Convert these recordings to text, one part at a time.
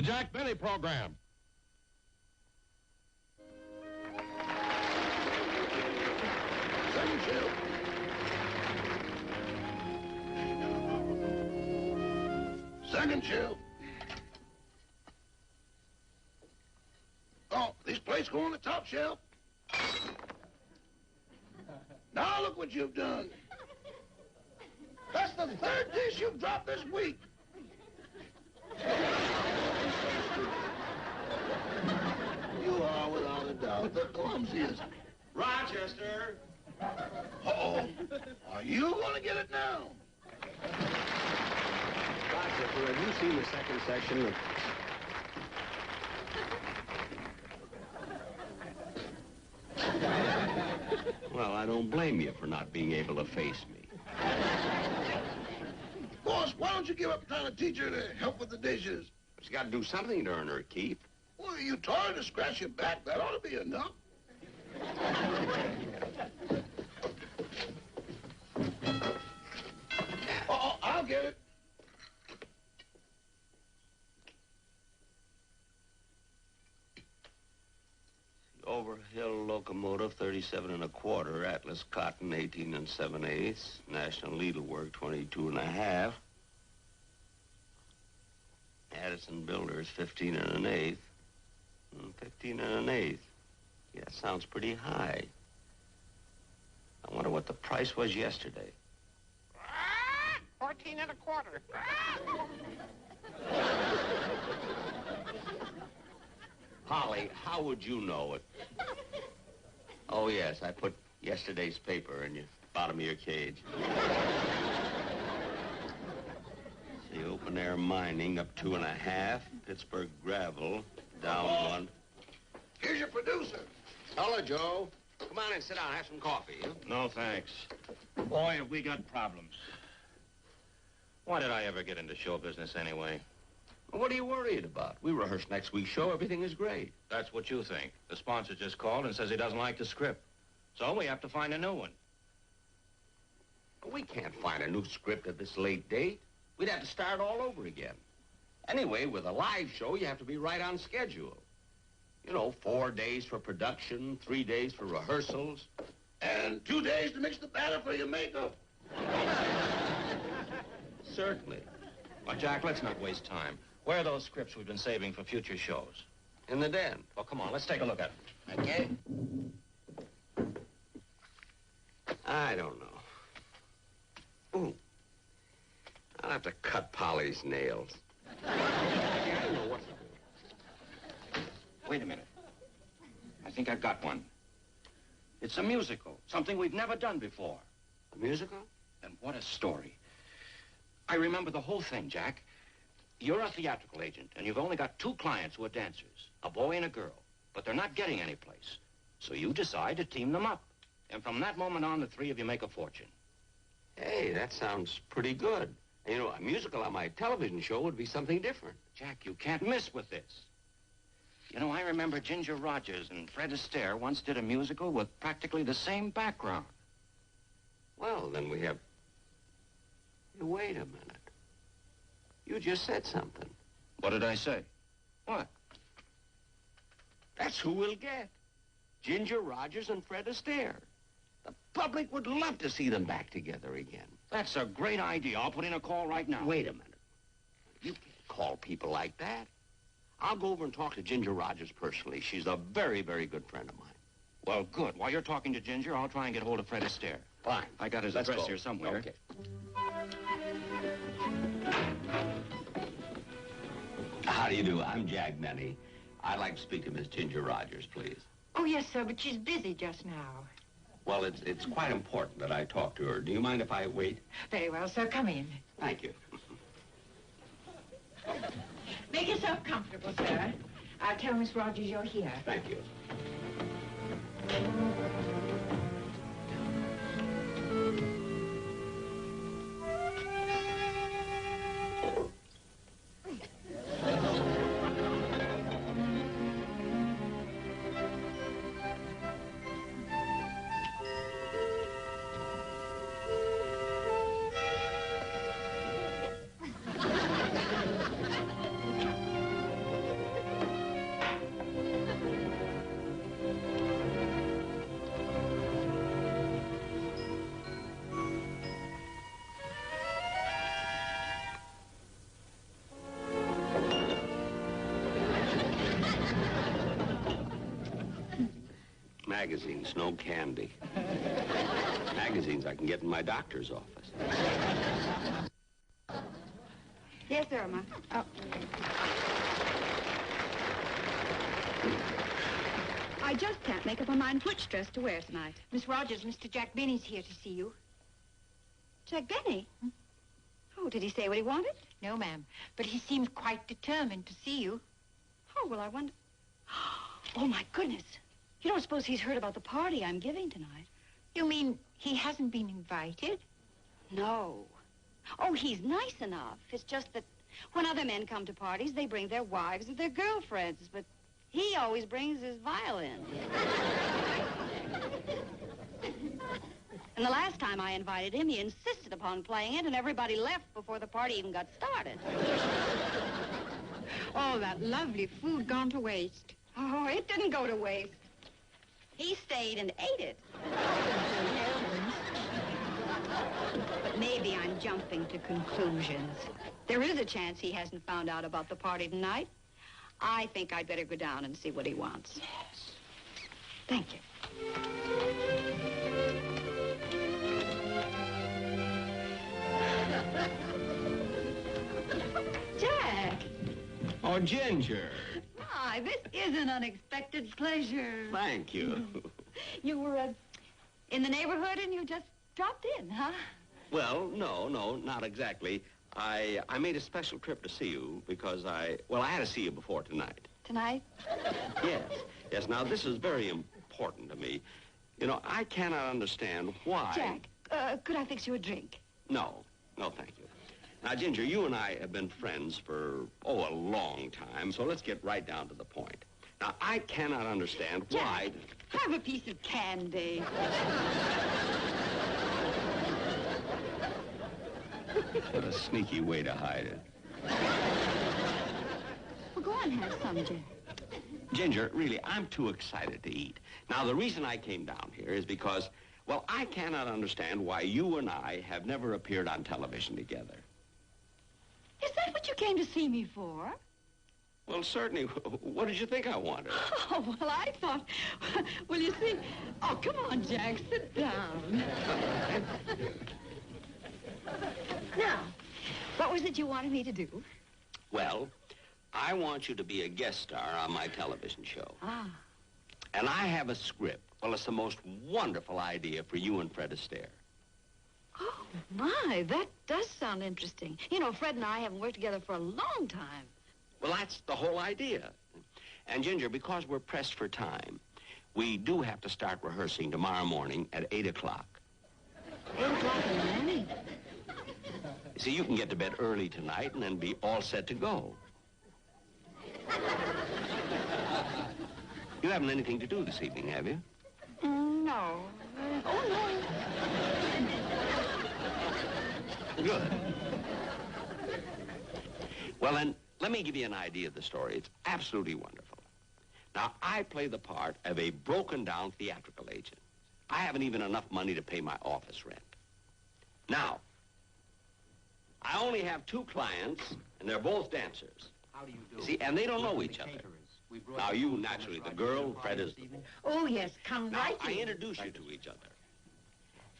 Jack Benny Program. Second shift. Second shift. Oh, this plate's go on the top shelf. Now look what you've done. That's the third dish you've dropped this week. You are, without a doubt, the clumsiest. Rochester! Uh-oh. Are you going to get it now? Rochester, have you seen the second section of... Well, I don't blame you for not being able to face me. Boss, why don't you give up trying to teach her to help with the dishes? She's got to do something to earn her keep. Well, you taught her to scratch your back. That ought to be enough. Uh-oh, I'll get it. Overhill locomotive, 37 1/4. Atlas cotton, 18 7/8. National needlework, 22 1/2. Addison builders, 15 1/8. 15 1/8. Yeah, that sounds pretty high. I wonder what the price was yesterday. 14 1/4. Holly, how would you know it? Oh, yes, I put yesterday's paper in the bottom of your cage. See, open air mining up 2 1/2. Pittsburgh gravel down 1. Here's your producer. Hello, Joe. Come on in, sit down, have some coffee. Huh? No, thanks. Boy, have we got problems. Why did I ever get into show business anyway? Well, what are you worried about? We rehearse next week's show. Everything is great. That's what you think. The sponsor just called and says he doesn't like the script. So we have to find a new one. We can't find a new script at this late date. We'd have to start all over again. Anyway, with a live show, you have to be right on schedule. You know, 4 days for production, 3 days for rehearsals. And 2 days to mix the batter for your makeup. Certainly. Well, Jack, let's not waste time. Where are those scripts we've been saving for future shows? In the den. Well, come on, let's take a look at them. Okay. I don't know. Ooh. I'll have to cut Polly's nails. I don't know what to do. Wait a minute. I think I've got one. It's a musical, something we've never done before. A musical? And what a story. I remember the whole thing, Jack. You're a theatrical agent, and you've only got 2 clients who are dancers, a boy and a girl. But they're not getting anyplace. So you decide to team them up. And from that moment on, the 3 of you make a fortune. Hey, that sounds pretty good. You know, a musical on my television show would be something different. Jack, you can't miss with this. You know, I remember Ginger Rogers and Fred Astaire once did a musical with practically the same background. Well, then we have... Hey, wait a minute. You just said something. What did I say? What? That's who we'll get. Ginger Rogers and Fred Astaire. The public would love to see them back together again. That's a great idea. I'll put in a call right now. Wait a minute. You can't call people like that. I'll go over and talk to Ginger Rogers personally. She's a very, very good friend of mine. Well, good. While you're talking to Ginger, I'll try and get hold of Fred Astaire. Fine. I got his Let's address go. here somewhere. Okay. How do you do? I'm Jack Benny. I'd like to speak to Miss Ginger Rogers, please. Oh, yes, sir, but she's busy just now. Well, it's quite important that I talk to her. Do you mind if I wait? Very well, sir. Come in. Thank you. Make yourself comfortable, sir. I'll tell Miss Rogers you're here. Thank you. magazines, no candy. Magazines I can get in my doctor's office. Yes, Irma. Oh. I just can't make up my mind which dress to wear tonight. Miss Rogers, Mr. Jack Benny's here to see you. Jack Benny? Oh, did he say what he wanted? No, ma'am. But he seems quite determined to see you. Oh, well, I wonder... Oh, my goodness. You don't suppose he's heard about the party I'm giving tonight? You mean he hasn't been invited? No. Oh, he's nice enough. It's just that when other men come to parties, they bring their wives or their girlfriends, but he always brings his violin. And the last time I invited him, he insisted upon playing it, and everybody left before the party even got started. Oh, that lovely food gone to waste. Oh, it didn't go to waste. He stayed and ate it. But maybe I'm jumping to conclusions. There is a chance he hasn't found out about the party tonight. I think I'd better go down and see what he wants. Yes. Thank you. Jack! Oh, Ginger. My, this is an unexpected pleasure. Thank you. You were in the neighborhood and you just dropped in, huh? Well, no, not exactly. I made a special trip to see you because I had to see you before tonight. Tonight? Yes. Now, this is very important to me. You know, I cannot understand why... Jack, could I fix you a drink? No, thank you. Now, Ginger, you and I have been friends for, a long time, so let's get right down to the point. Now, I cannot understand why... Jack, have a piece of candy. What a sneaky way to hide it. Well, go on, have some, Jack. Ginger, really, I'm too excited to eat. Now, the reason I came down here is because, I cannot understand why you and I have never appeared on television together. Is that what you came to see me for? Well, certainly. What did you think I wanted? Oh, well, I thought... Well, you see... Oh, come on, Jack, sit down. Now, what was it you wanted me to do? Well, I want you to be a guest star on my television show. Ah. And I have a script. Well, it's the most wonderful idea for you and Fred Astaire. Oh, my, that does sound interesting. You know, Fred and I haven't worked together for a long time. Well, that's the whole idea. And, Ginger, because we're pressed for time, we do have to start rehearsing tomorrow morning at 8 o'clock. 8 o'clock in the morning? See, you can get to bed early tonight and then be all set to go. You haven't anything to do this evening, have you? No. Oh, no. Good. Well, then, let me give you an idea of the story. It's absolutely wonderful. Now, I play the part of a broken-down theatrical agent. I haven't even enough money to pay my office rent. Now, I only have 2 clients, and they're both dancers. How do you do? See, and they don't know each other. Now, you, naturally, the girl, Fred is the boy. Oh, yes, come Now, right I in. introduce you to each other.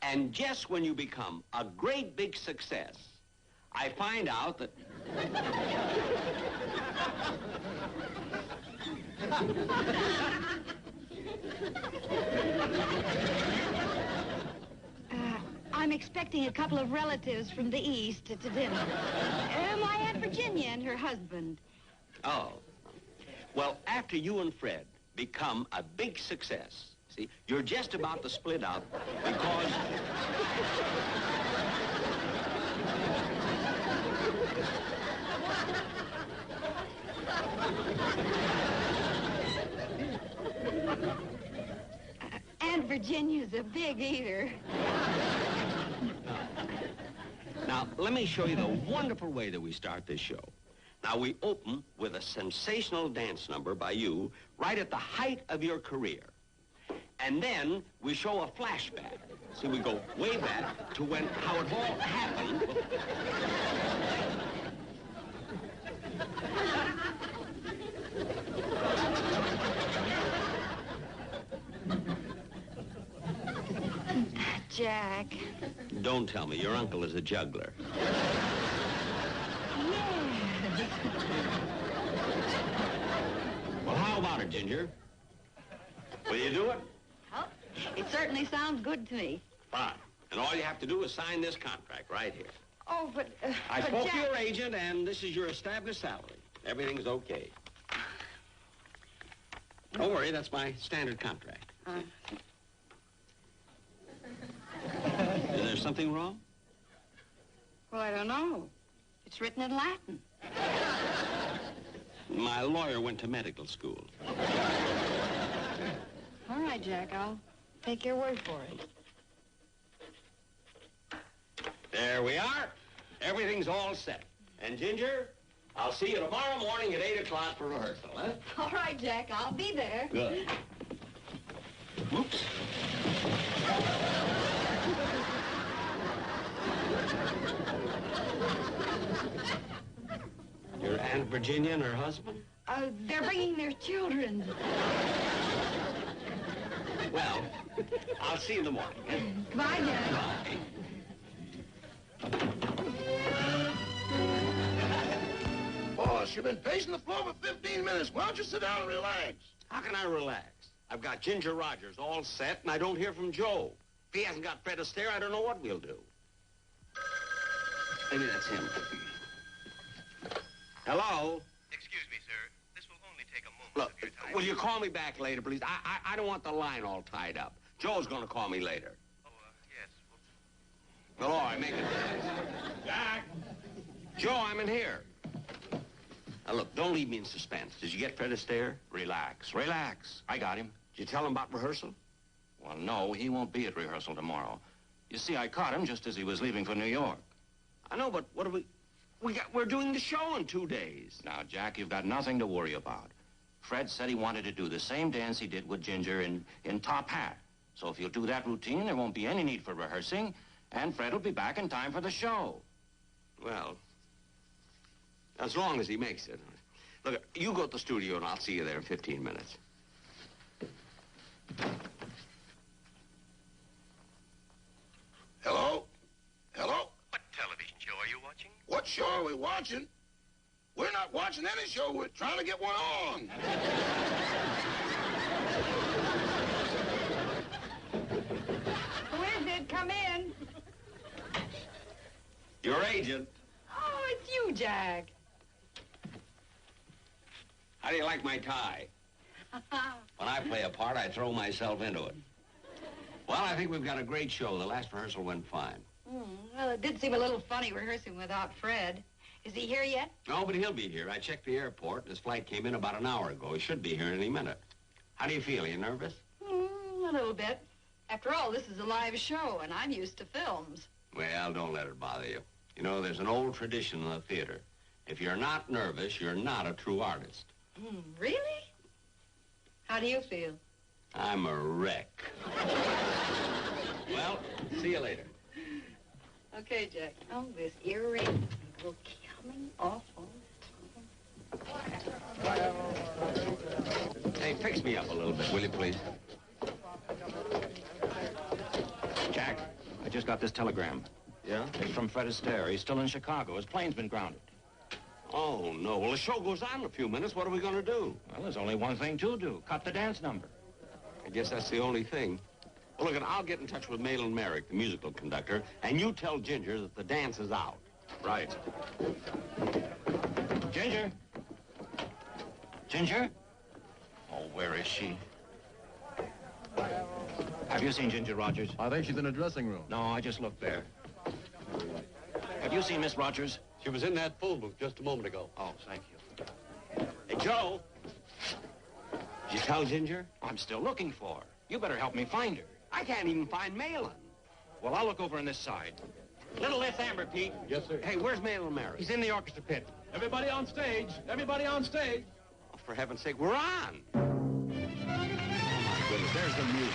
And just when you become a great big success, I find out that... I'm expecting a couple of relatives from the East to dinner. My Aunt Virginia and her husband. Oh. Well, after you and Fred become a big success, see, you're just about to split up because... Aunt Virginia's a big eater. Now, let me show you the wonderful way that we start this show. Now, we open with a sensational dance number by you right at the height of your career. And then we show a flashback. See, we go way back to how it all happened. Jack. Don't tell me. Your uncle is a juggler. Yes. Well, how about it, Ginger? Will you do it? Well, it certainly sounds good to me. Fine. And all you have to do is sign this contract right here. Oh, but... I but spoke Jack... to your agent, and this is your established salary. Everything's okay. Don't worry, that's my standard contract. Is there something wrong? Well, I don't know. It's written in Latin. My lawyer went to medical school. All right, Jack, I'll take your word for it. There we are. Everything's all set. And, Ginger, I'll see you tomorrow morning at 8 o'clock for rehearsal, huh? All right, Jack, I'll be there. Good. Whoops. Your Aunt Virginia and her husband? They're bringing their children. Well, I'll see you in the morning. Bye, Jack. Bye. Boss, you've been pacing the floor for 15 minutes. Why don't you sit down and relax? How can I relax? I've got Ginger Rogers all set, and I don't hear from Joe. If he hasn't got Fred Astaire, I don't know what we'll do. Maybe that's him. Hello? Excuse me, sir. This will only take a moment Look, of your time. will you call me back later, please? I don't want the line all tied up. Joe's going to call me later. Oh, yes. Well, all right, make it. Jack! Joe, I'm in here. Now, look, don't leave me in suspense. Did you get Fred Astaire? Relax, relax. I got him. Did you tell him about rehearsal? Well, no, he won't be at rehearsal tomorrow. You see, I caught him just as he was leaving for New York. I know, but what do we're doing the show in 2 days. Now, Jack, you've got nothing to worry about. Fred said he wanted to do the same dance he did with Ginger in Top Hat. So if you'll do that routine, there won't be any need for rehearsing, and Fred will be back in time for the show. Well, as long as he makes it. Look, you go to the studio, and I'll see you there in 15 minutes. Hello? Hello? What television show are you watching? What show are we watching? We're not watching any show. We're trying to get one on. Who is it? Come in. Your agent. Oh, it's you, Jack. How do you like my tie? When I play a part, I throw myself into it. Well, I think we've got a great show. The last rehearsal went fine. Well, it did seem a little funny rehearsing without Fred. Is he here yet? No, but he'll be here. I checked the airport. His flight came in about an hour ago. He should be here any minute. How do you feel? Are you nervous? A little bit. After all, this is a live show, and I'm used to films. Well, don't let it bother you. You know, there's an old tradition in the theater. If you're not nervous, you're not a true artist. Really? How do you feel? I'm a wreck. Well, see you later. Okay, Jack. Oh, this earring will coming off all the time. Hey, fix me up a little bit, will you, please? Jack, I just got this telegram. Yeah? It's from Fred Astaire. He's still in Chicago. His plane's been grounded. Oh, no. Well, the show goes on in a few minutes. What are we going to do? Well, there's only one thing to do. Cut the dance number. I guess that's the only thing. Well, look, I'll get in touch with Maid and Merrick, the musical conductor, and you tell Ginger that the dance is out. Right. Ginger? Ginger? Oh, where is she? Have you seen Ginger Rogers? I think she's in the dressing room. No, I just looked there. Have you seen Miss Rogers? She was in that phone booth just a moment ago. Oh, thank you. Hey, Joe. Did you tell Ginger? I'm still looking for her. You better help me find her. I can't even find Malin. Well, I'll look over on this side. Little less amber, Pete. Yes, sir. Hey, where's Maid and Merrick? He's in the orchestra pit. Everybody on stage. Everybody on stage. Oh, for heaven's sake, we're on. Oh, my goodness, there's the music.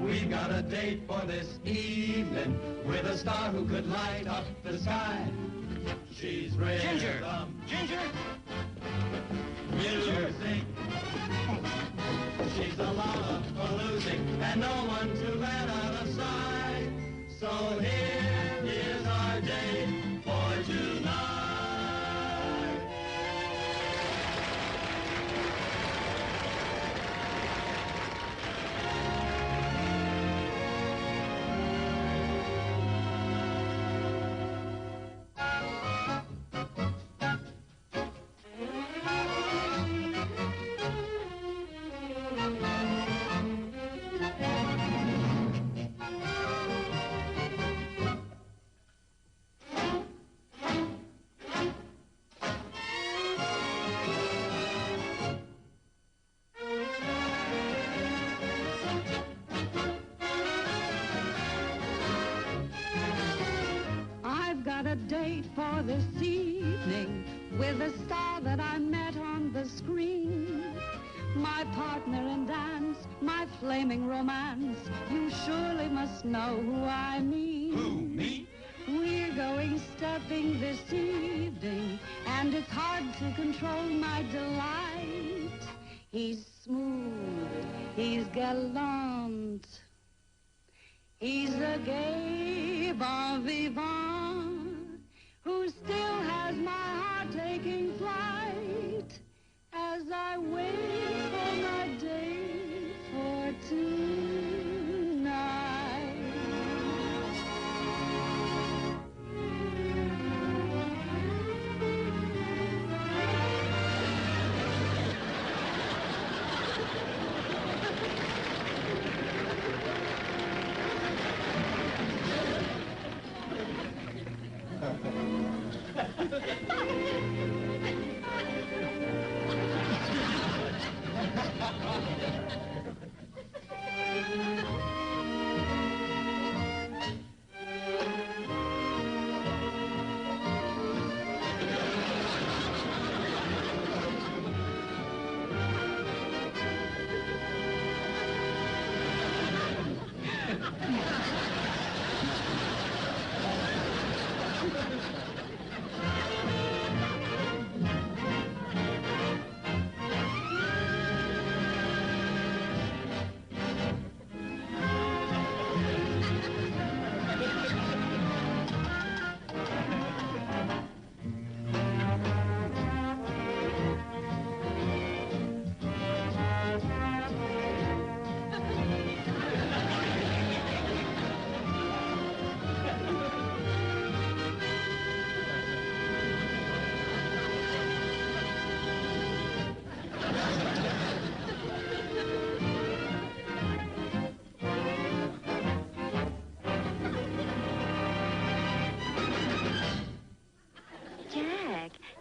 We got a a date for this evening with a star who could light up the sky. She's rhythm. Ginger! Music. She's a lover for losing and no one to let out a sigh. So here is our date for tonight. A date for this evening with a star that I met on the screen. My partner in dance, my flaming romance. You surely must know who I mean. Who, me? We're going stepping this evening, and it's hard to control my delight. He's smooth, he's gallant, he's a gay bon vivant who still has my heart taking flight as I wait for my date for tonight.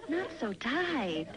Not so tight.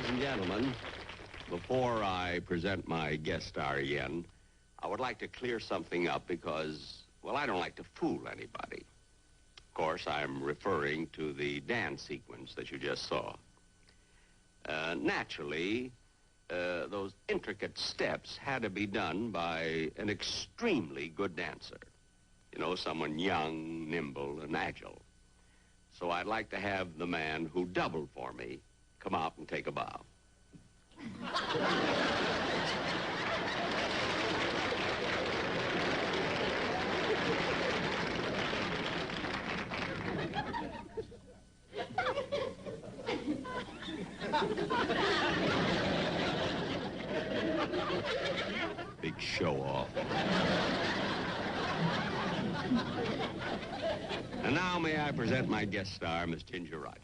Ladies and gentlemen, before I present my guest star again, I would like to clear something up because, well, I don't like to fool anybody. Of course, I'm referring to the dance sequence that you just saw. Naturally, those intricate steps had to be done by an extremely good dancer. You know, someone young, nimble, and agile. So I'd like to have the man who doubled for me come out and take a bow. Big show-off. And now may I present my guest star, Miss Ginger Rogers.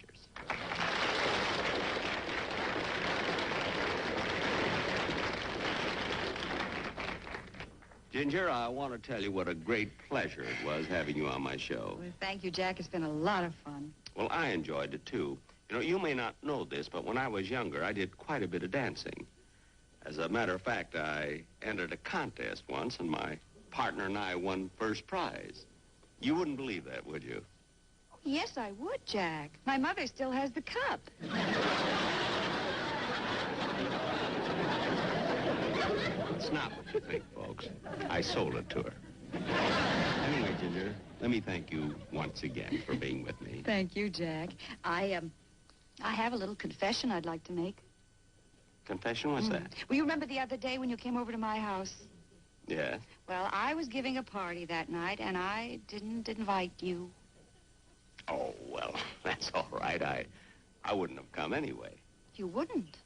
Ginger, I want to tell you what a great pleasure it was having you on my show. Well, thank you, Jack. It's been a lot of fun. Well, I enjoyed it, too. You know, you may not know this, but when I was younger, I did quite a bit of dancing. As a matter of fact, I entered a contest once, and my partner and I won first prize. You wouldn't believe that, would you? Oh, yes, I would, Jack. My mother still has the cup. It's not what you think, folks. I sold it to her. Anyway, Ginger, let me thank you once again for being with me. Thank you, Jack. I have a little confession I'd like to make. Confession? What's that? Well, you remember the other day when you came over to my house? Yeah? Well, I was giving a party that night, and I didn't invite you. Oh, well, that's all right. I wouldn't have come anyway. You wouldn't?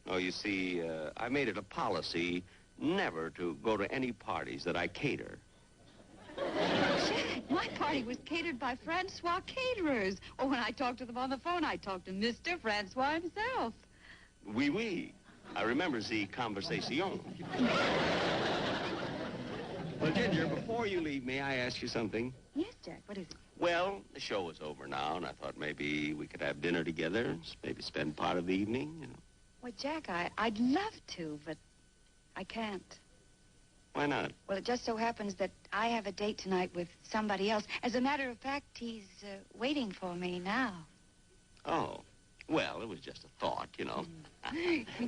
No, you see, I made it a policy never to go to any parties that I cater. Jack, my party was catered by Francois caterers. Or when I talked to them on the phone, I talked to Mr. Francois himself. Oui, oui. I remember the conversation. Well, Ginger, before you leave me, I ask you something. Yes, Jack, what is it? Well, the show is over now, and I thought maybe we could have dinner together, maybe spend part of the evening, you know. Well, Jack, I'd love to, but I can't. Why not? Well, it just so happens that I have a date tonight with somebody else. As a matter of fact, he's waiting for me now. Oh. Well, it was just a thought, you know.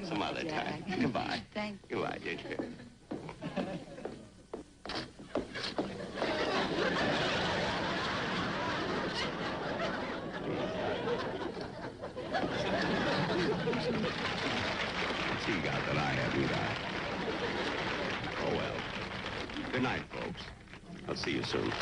Some other Jack. time. Goodbye. Thank you. Goodbye, Ginger. She got that I hadn't got. Oh, well. Good night, folks. I'll see you soon.